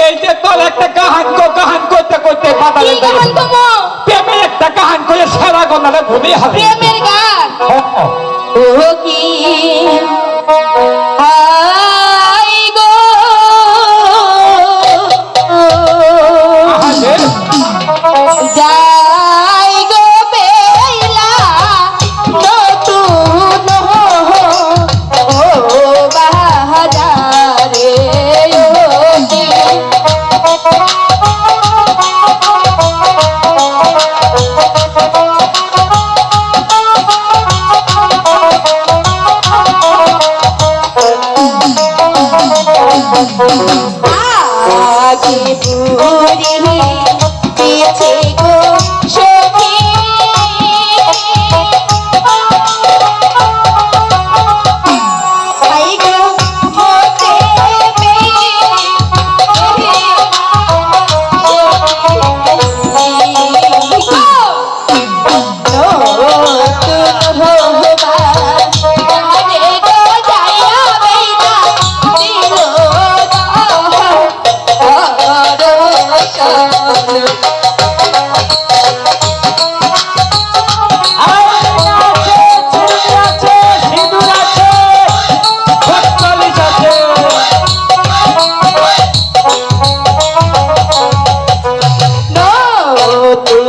এই যে তোর একটা গাহান করতে করতে বাদালে প্রেমের একটা গাহান করে সারা গনালে ভুলে হবে প্রেমের গান ও কি আই গো যাই গো বেলা নতুন ও বাহাজারে ও কি আগে পুরি পিছে গো সখী আই গো মতে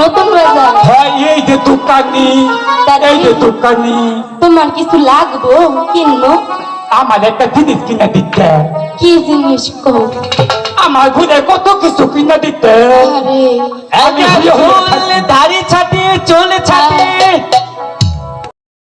নতুন বাজার এই যে দোকানি এই যে দোকানি তোমার কিছু লাগবো কিনবো আমার একটা জিনিস কিনে দিতে কি জিনিস কো আমার ঘুরে কত কিছু কিনে দিতে আরে আমি দাড়ি ছাটিয়ে চলে ছাটিয়ে